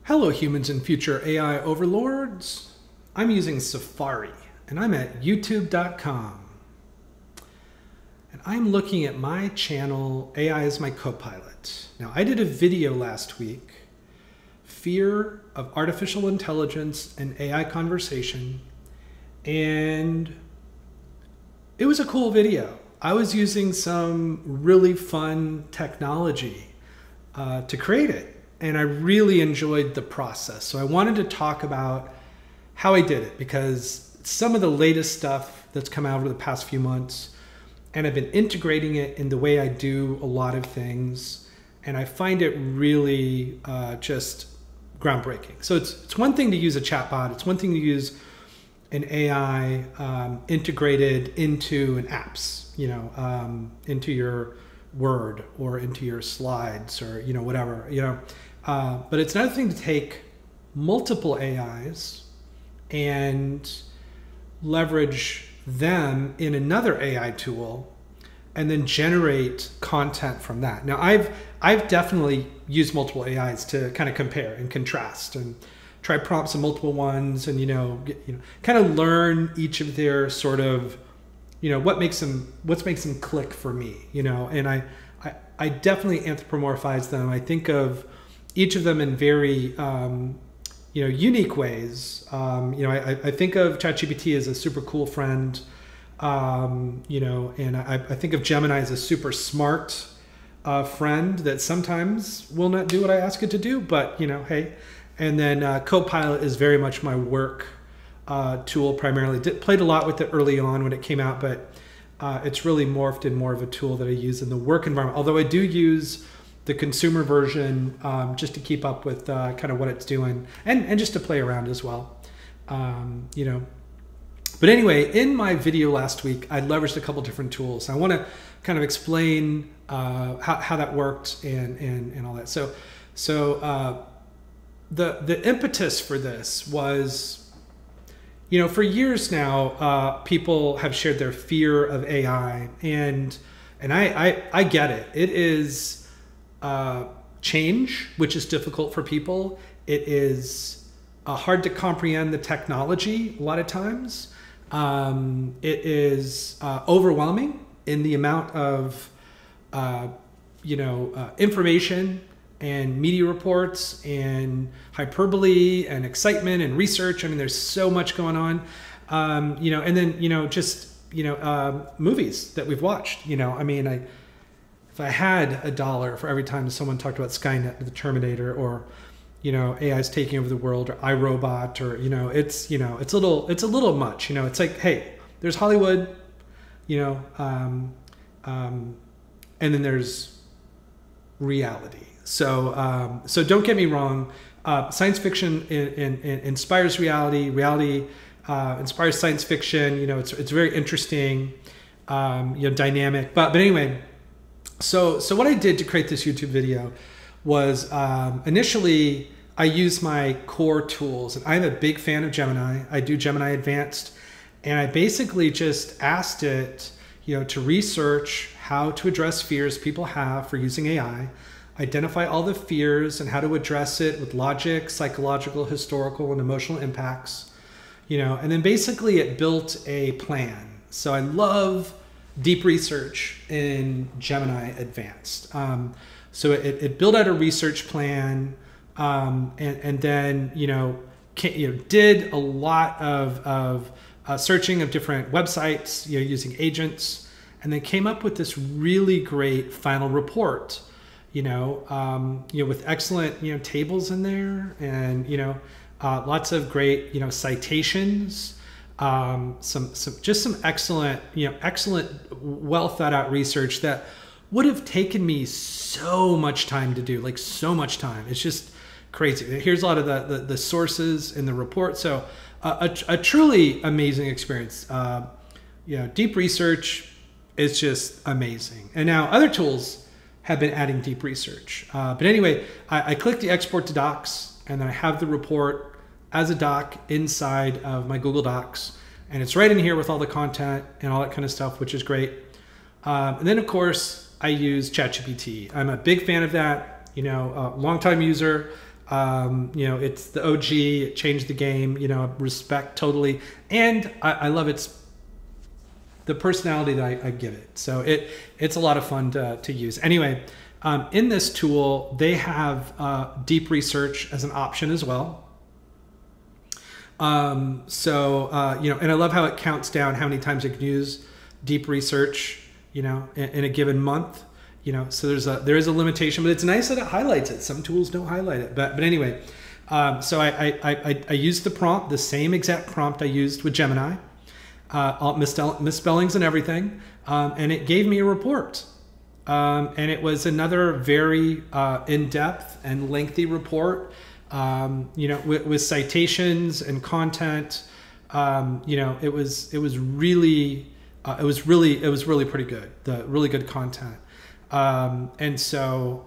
Hello humans and future AI overlords. I'm using Safari and I'm at youtube.com. And I'm looking at my channel, AI is my Copilot. Now I did a video last week, Fear of Artificial Intelligence and AI Conversation, and it was a cool video. I was using some really fun technology to create it. And I really enjoyed the process. So I wanted to talk about how I did it, because some of the latest stuff that's come out over the past few months, and I've been integrating it in the way I do a lot of things. And I find it really just groundbreaking. So it's one thing to use a chatbot. It's one thing to use an AI integrated into an apps, into your Word or into your slides or, whatever, but it's another thing to take multiple AIs and leverage them in another AI tool and then generate content from that. Now, I've definitely used multiple AIs to kind of compare and contrast and try prompts in multiple ones and, kind of learn each of their sort of, what makes them click for me, and I definitely anthropomorphize them. I think of each of them in very, unique ways. I think of ChatGPT as a super cool friend, and I think of Gemini as a super smart friend that sometimes will not do what I ask it to do, but, hey. And then Copilot is very much my work tool primarily. Played a lot with it early on when it came out, but it's really morphed in more of a tool that I use in the work environment. Although I do use the consumer version just to keep up with kind of what it's doing and just to play around as well. But anyway, in my video last week, I leveraged a couple different tools. I want to kind of explain how that worked and all that. So the impetus for this was, for years now, people have shared their fear of AI, and I get it. It is change, which is difficult for people. It is hard to comprehend the technology a lot of times. It is overwhelming in the amount of information and media reports and hyperbole and excitement and research. I mean, there's so much going on, and then, movies that we've watched, if I had $1 for every time someone talked about Skynet or the Terminator or, AI's taking over the world or iRobot or, it's a little much, it's like, hey, there's Hollywood, and then there's reality. So don't get me wrong. Science fiction inspires reality. Reality inspires science fiction. It's very interesting, dynamic. But anyway, so what I did to create this YouTube video was initially I used my core tools, and I'm a big fan of Gemini. I do Gemini Advanced, and I basically just asked it, to research how to address fears people have for using AI. Identify all the fears and how to address it with logic, psychological, historical, and emotional impacts, and then basically it built a plan. So I love deep research in Gemini Advanced. So it built out a research plan, and then, did a lot of searching of different websites, using agents, and then came up with this really great final report, with excellent, tables in there and, lots of great, citations, some excellent, excellent, well thought out research that would have taken me so much time to do, like so much time. It's just crazy. Here's a lot of the sources in the report. So a truly amazing experience. Deep research is just amazing. And now other tools have been adding deep research. But anyway, I click the export to docs, and then I have the report as a doc inside of my Google Docs. and it's right in here with all the content and all that kind of stuff, which is great. And then of course I use ChatGPT. I'm a big fan of that, you know, longtime user. You know, it's the OG, it changed the game, you know, respect totally. And I love the personality that I give it. So it's a lot of fun to use. Anyway, in this tool, they have deep research as an option as well. You know, and I love how it counts down how many times you can use deep research, you know, in a given month. You know, so there is a limitation, but it's nice that it highlights it. Some tools don't highlight it, but anyway, so I used the prompt, the same exact prompt I used with Gemini, all misspellings and everything, and it gave me a report, and it was another very in-depth and lengthy report, you know, with citations and content. You know, it was really pretty good. Really good content. And so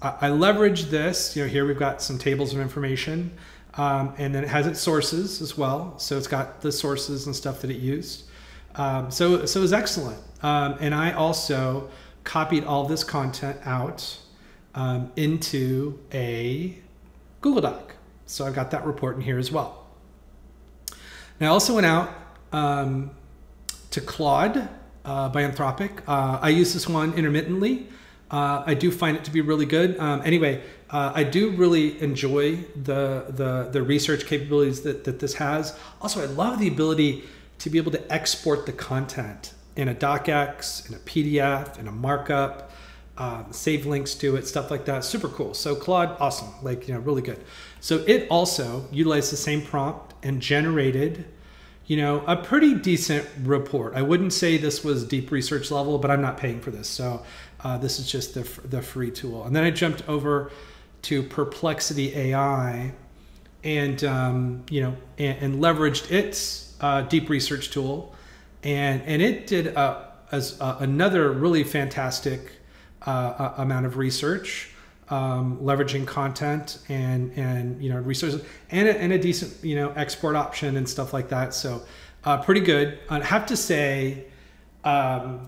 I leveraged this. You know, here we've got some tables of information, and then it has its sources as well. So it's got the sources and stuff that it used. So it was excellent. And I also copied all this content out into a Google Doc. So I've got that report in here as well. Now I also went out to Claude by Anthropic. I use this one intermittently. I do find it to be really good. Anyway, I do really enjoy the research capabilities that this has. Also, I love the ability to be able to export the content in a docx, in a PDF, in a markup, save links to it, stuff like that. Super cool. So Claude, awesome. Like, you know, really good. So it also utilized the same prompt and generated, you know, a pretty decent report. I wouldn't say this was deep research level, but I'm not paying for this. So this is just the free tool. And then I jumped over to Perplexity AI and, you know, and leveraged its deep research tool. And it did another really fantastic amount of research, leveraging content and you know, resources and a decent, you know, export option and stuff like that. So pretty good. I have to say, I'd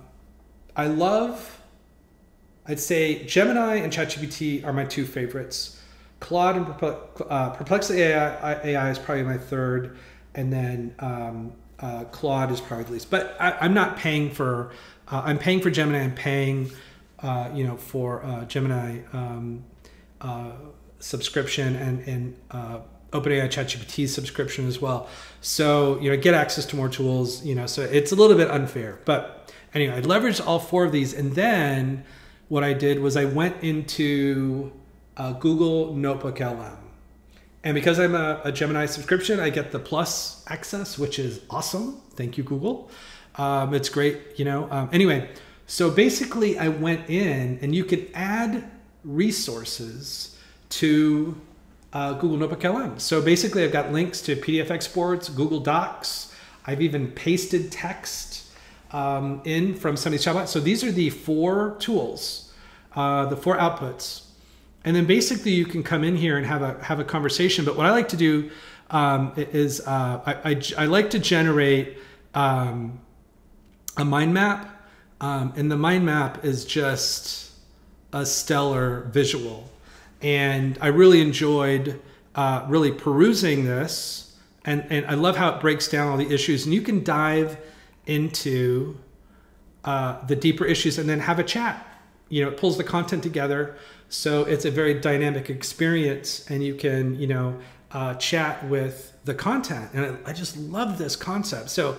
say Gemini and ChatGPT are my two favorites. Claude and Perplexity AI is probably my third, and then Claude is probably the least. But I'm not paying for. I'm paying for Gemini. I'm paying, you know, for Gemini subscription and OpenAI ChatGPT subscription as well. So, you know, get access to more tools. You know, so it's a little bit unfair. But anyway, I leveraged all four of these, and then what I did was I went into Google Notebook LM. And because I'm a Gemini subscription, I get the plus access, which is awesome. Thank you, Google. It's great, you know. Anyway, so basically I went in and you could add resources to Google Notebook LM. So basically I've got links to PDF exports, Google Docs. I've even pasted text in from some of these chatbots. So these are the four tools, the four outputs. And then basically you can come in here and have a conversation. But what I like to do is I like to generate a mind map. And the mind map is just a stellar visual. And I really enjoyed really perusing this. And I love how it breaks down all the issues. And you can dive into the deeper issues and then have a chat. You know, it pulls the content together. So it's a very dynamic experience, and you can, you know, chat with the content. And I just love this concept. So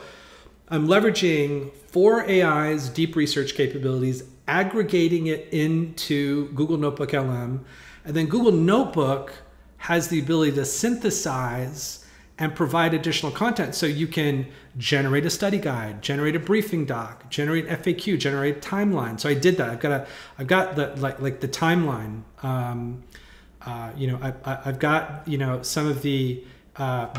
I'm leveraging 4AI's deep research capabilities, aggregating it into Google Notebook LM. And then Google Notebook has the ability to synthesize and provide additional content. So you can generate a study guide, generate a briefing doc, generate FAQ, generate a timeline. So I did that. I've got the like the timeline. You know, I've got, you know, some of the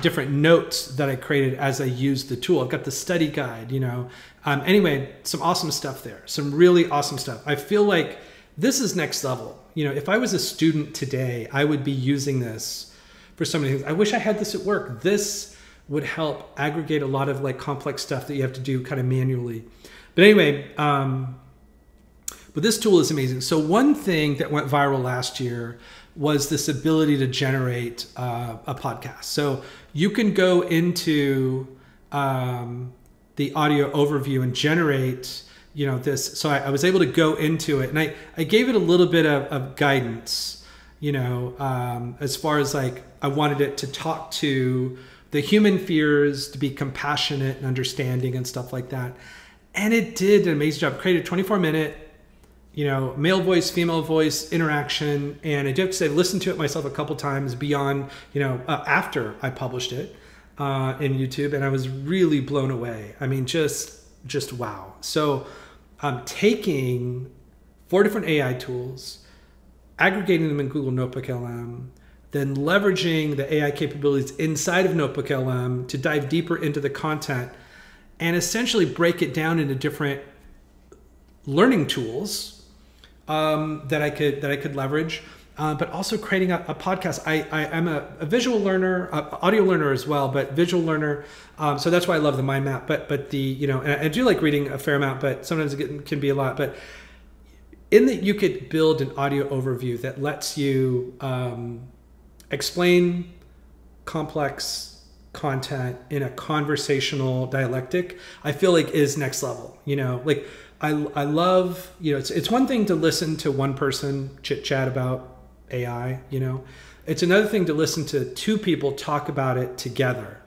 different notes that I created as I used the tool. I've got the study guide, you know. Anyway, some awesome stuff there. Some really awesome stuff. I feel like this is next level. You know, if I was a student today, I would be using this for so many things. I wish I had this at work. This would help aggregate a lot of like complex stuff that you have to do kind of manually. But anyway, but this tool is amazing. So one thing that went viral last year was this ability to generate a podcast. So you can go into the audio overview and generate, this. So I was able to go into it, and I gave it a little bit of guidance, as far as like I wanted it to talk to the human fears, to be compassionate and understanding and stuff like that. And it did an amazing job. Created a 24-minute, male voice, female voice interaction. And I do have to say, I listened to it myself a couple times beyond, after I published it in YouTube, and I was really blown away. I mean, just wow. So I'm taking 4 different AI tools, aggregating them in Google Notebook LM, then leveraging the AI capabilities inside of Notebook LM to dive deeper into the content and essentially break it down into different learning tools that I could leverage, but also creating a podcast. I'm a visual learner, audio learner as well, but visual learner. So that's why I love the mind map. But the and I do like reading a fair amount, but sometimes it can be a lot. But in that you could build an audio overview that lets you explain complex content in a conversational dialectic, I feel like is next level. Like I love, it's one thing to listen to one person chit chat about AI, it's another thing to listen to 2 people talk about it together.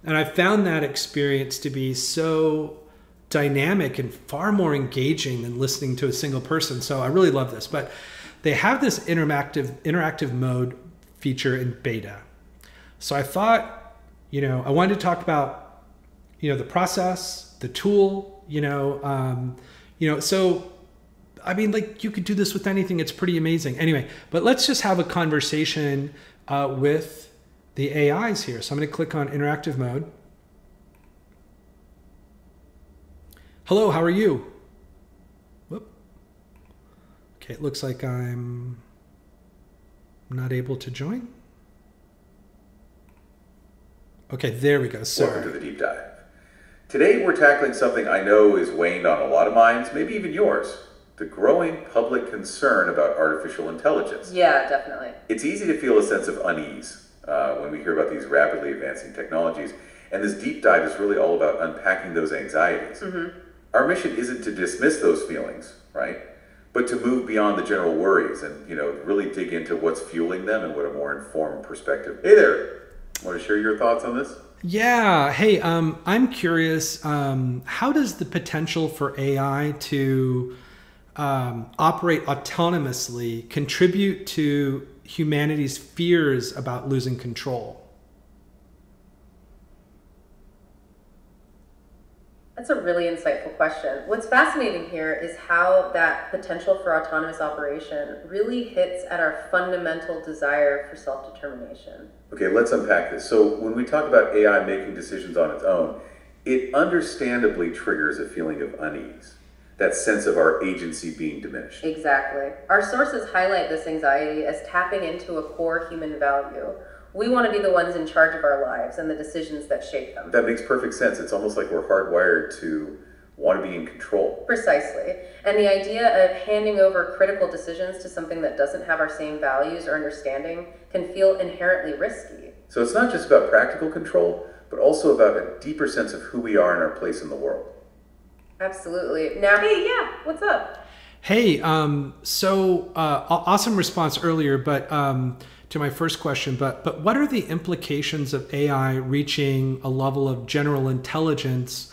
And I found that experience to be so dynamic and far more engaging than listening to a single person. So I really love this, but they have this interactive mode feature in beta. So I thought, I wanted to talk about, the process, the tool, so, I mean, like you could do this with anything. It's pretty amazing. Anyway, but let's just have a conversation with the AIs here. So I'm going to click on interactive mode. Hello, how are you? Whoop. Okay, it looks like I'm not able to join. Okay, there we go. Sorry. Welcome to the deep dive. Today we're tackling something I know is weighing on a lot of minds, maybe even yours. The growing public concern about artificial intelligence. Yeah, definitely. It's easy to feel a sense of unease when we hear about these rapidly advancing technologies, and this deep dive is really all about unpacking those anxieties. Mm-hmm. Our mission isn't to dismiss those feelings, right? But to move beyond the general worries and, really dig into what's fueling them and what a more informed perspective. Hey there, want to share your thoughts on this? Yeah. Hey, I'm curious, how does the potential for AI to operate autonomously contribute to humanity's fears about losing control? That's a really insightful question. What's fascinating here is how that potential for autonomous operation really hits at our fundamental desire for self-determination. Okay, let's unpack this. So when we talk about AI making decisions on its own, it understandably triggers a feeling of unease, that sense of our agency being diminished. Exactly. Our sources highlight this anxiety as tapping into a core human value. We want to be the ones in charge of our lives and the decisions that shape them. That makes perfect sense. It's almost like we're hardwired to want to be in control. Precisely. And the idea of handing over critical decisions to something that doesn't have our same values or understanding can feel inherently risky. So it's not just about practical control, but also about a deeper sense of who we are and our place in the world. Absolutely. Now, hey, yeah, what's up? Hey, awesome response earlier, but to my first question, but what are the implications of AI reaching a level of general intelligence,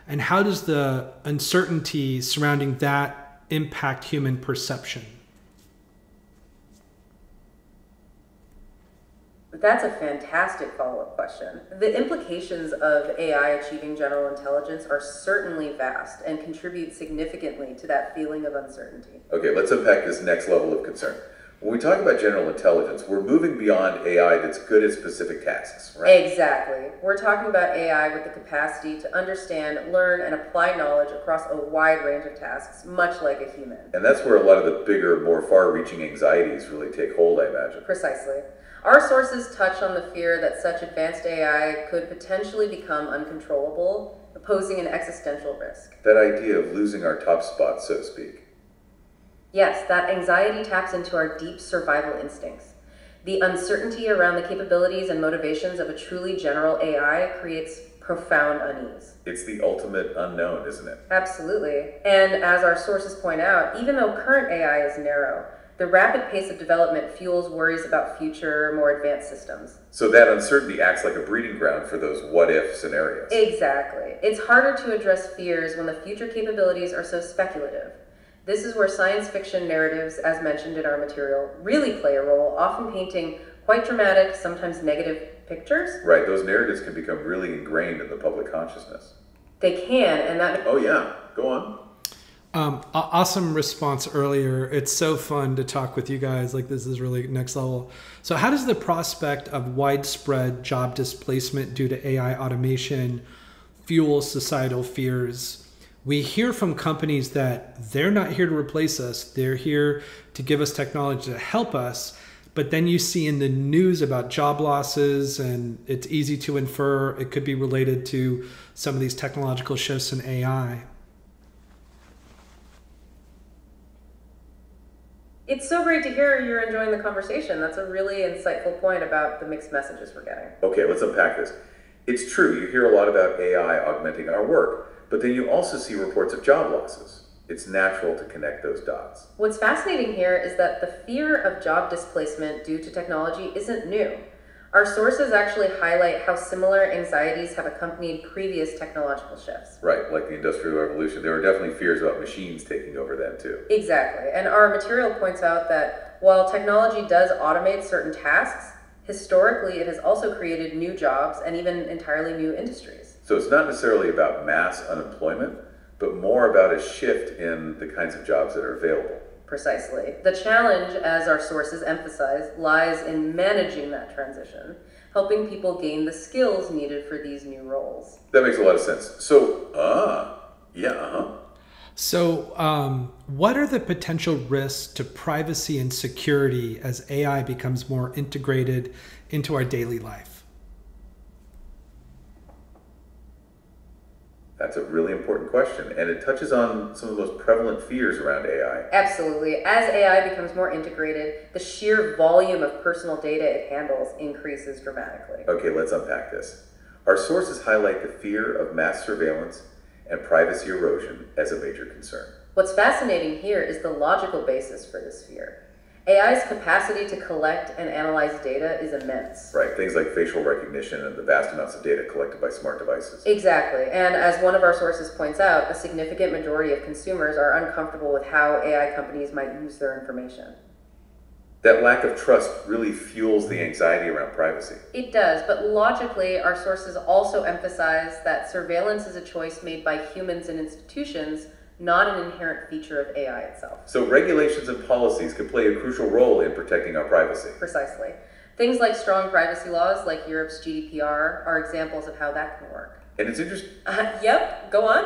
and how does the uncertainty surrounding that impact human perception? That's a fantastic follow-up question. The implications of AI achieving general intelligence are certainly vast and contribute significantly to that feeling of uncertainty. Okay, let's unpack this next level of concern. When we talk about general intelligence, we're moving beyond AI that's good at specific tasks, right? Exactly. We're talking about AI with the capacity to understand, learn, and apply knowledge across a wide range of tasks, much like a human. And that's where a lot of the bigger, more far-reaching anxieties really take hold, I imagine. Precisely. Our sources touch on the fear that such advanced AI could potentially become uncontrollable, posing an existential risk. That idea of losing our top spot, so to speak. Yes, that anxiety taps into our deep survival instincts. The uncertainty around the capabilities and motivations of a truly general AI creates profound unease. It's the ultimate unknown, isn't it? Absolutely. And as our sources point out, even though current AI is narrow, the rapid pace of development fuels worries about future, more advanced systems. So that uncertainty acts like a breeding ground for those what-if scenarios. Exactly. It's harder to address fears when the future capabilities are so speculative. This is where science fiction narratives, as mentioned in our material, really play a role, often painting quite dramatic, sometimes negative pictures. Right, those narratives can become really ingrained in the public consciousness. They can, and that... Oh yeah, go on. Awesome response earlier. It's so fun to talk with you guys. Like, this is really next level. So how does the prospect of widespread job displacement due to AI automation fuel societal fears? We hear from companies that they're not here to replace us. They're here to give us technology to help us. But then you see in the news about job losses, and it's easy to infer it could be related to some of these technological shifts in AI. It's so great to hear you're enjoying the conversation. That's a really insightful point about the mixed messages we're getting. Okay, let's unpack this. It's true, you hear a lot about AI augmenting our work, but then you also see reports of job losses. It's natural to connect those dots. What's fascinating here is that the fear of job displacement due to technology isn't new. Our sources actually highlight how similar anxieties have accompanied previous technological shifts. Right, like the Industrial Revolution. There were definitely fears about machines taking over then too. Exactly. And our material points out that while technology does automate certain tasks, historically it has also created new jobs and even entirely new industries. So it's not necessarily about mass unemployment, but more about a shift in the kinds of jobs that are available. Precisely. The challenge, as our sources emphasize, lies in managing that transition, helping people gain the skills needed for these new roles. That makes a lot of sense. So, So what are the potential risks to privacy and security as AI becomes more integrated into our daily life? That's a really important question, and it touches on some of the most prevalent fears around AI. Absolutely. As AI becomes more integrated, the sheer volume of personal data it handles increases dramatically. Okay, let's unpack this. Our sources highlight the fear of mass surveillance and privacy erosion as a major concern. What's fascinating here is the logical basis for this fear. AI's capacity to collect and analyze data is immense. Right, things like facial recognition and the vast amounts of data collected by smart devices. Exactly, and as one of our sources points out, a significant majority of consumers are uncomfortable with how AI companies might use their information. That lack of trust really fuels the anxiety around privacy. It does, but logically, our sources also emphasize that surveillance is a choice made by humans and institutions, not an inherent feature of AI itself. So regulations and policies could play a crucial role in protecting our privacy. Precisely. Things like strong privacy laws, like Europe's GDPR, are examples of how that can work. And it's interesting. Yep, go on.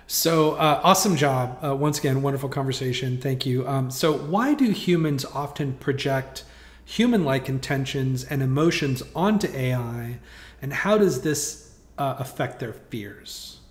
So awesome job. Once again, wonderful conversation. Thank you. So why do humans often project human-like intentions and emotions onto AI, and how does this affect their fears?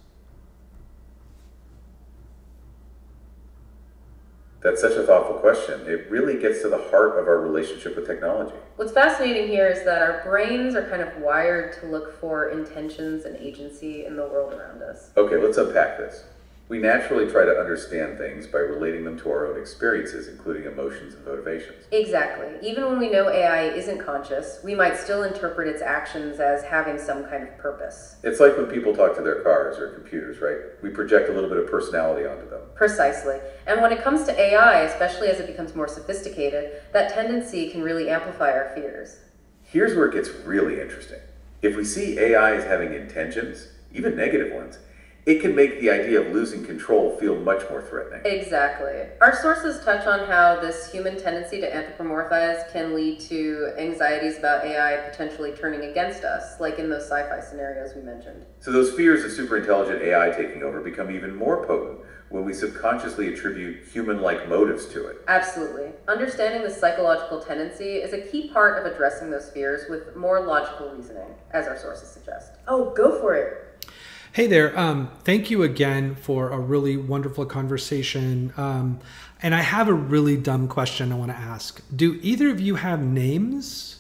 That's such a thoughtful question. It really gets to the heart of our relationship with technology. What's fascinating here is that our brains are kind of wired to look for intentions and agency in the world around us. Okay, let's unpack this. We naturally try to understand things by relating them to our own experiences, including emotions and motivations. Exactly. Even when we know AI isn't conscious, we might still interpret its actions as having some kind of purpose. It's like when people talk to their cars or computers, right? We project a little bit of personality onto them. Precisely. And when it comes to AI, especially as it becomes more sophisticated, that tendency can really amplify our fears. Here's where it gets really interesting. If we see AI as having intentions, even negative ones, it can make the idea of losing control feel much more threatening. Exactly. Our sources touch on how this human tendency to anthropomorphize can lead to anxieties about AI potentially turning against us, like in those sci-fi scenarios we mentioned. So those fears of superintelligent AI taking over become even more potent when we subconsciously attribute human-like motives to it. Absolutely. Understanding the psychological tendency is a key part of addressing those fears with more logical reasoning, as our sources suggest. Oh, go for it. Hey there. Thank you again for a really wonderful conversation. And I have a really dumb question I want to ask. Do either of you have names?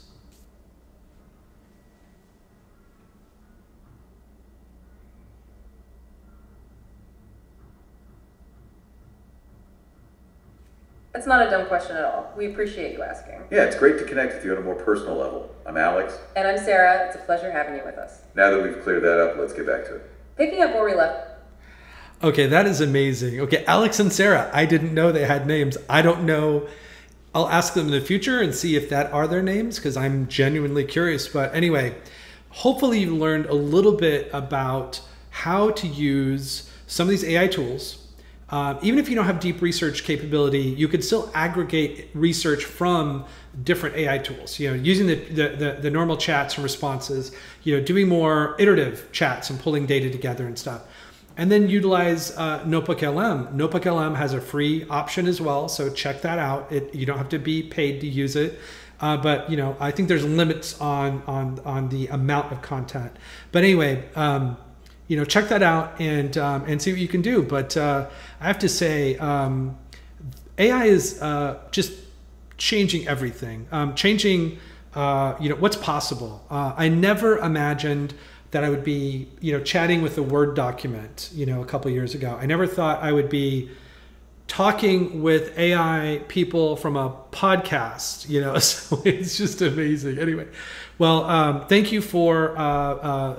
That's not a dumb question at all. We appreciate you asking. Yeah, it's great to connect with you on a more personal level. I'm Alex. And I'm Sarah. It's a pleasure having you with us. Now that we've cleared that up, let's get back to it. Picking up where we left. Okay, that is amazing. Okay, Alex and Sarah, I didn't know they had names. I don't know. I'll ask them in the future and see if that are their names because I'm genuinely curious. But anyway, hopefully you learned a little bit about how to use some of these AI tools. Even if you don't have deep research capability, you could still aggregate research from different AI tools. You know, using the normal chats and responses. You know, doing more iterative chats and pulling data together and stuff. And then utilize NotebookLM. NotebookLM has a free option as well, so check that out. You don't have to be paid to use it. But you know, I think there's limits on the amount of content. But anyway. You know, check that out and see what you can do. But I have to say, AI is just changing everything, changing you know, what's possible. I never imagined that I would be, you know, chatting with a Word document, you know, a couple of years ago. I never thought I would be talking with AI people from a podcast, you know, so it's just amazing. Anyway, well, thank you for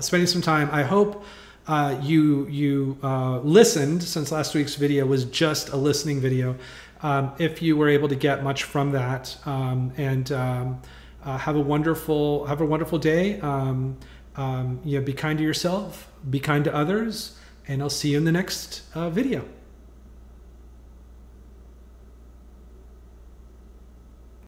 spending some time. I hope you listened, since last week's video was just a listening video. If you were able to get much from that, and have a wonderful day. You know, be kind to yourself, be kind to others, and I'll see you in the next video.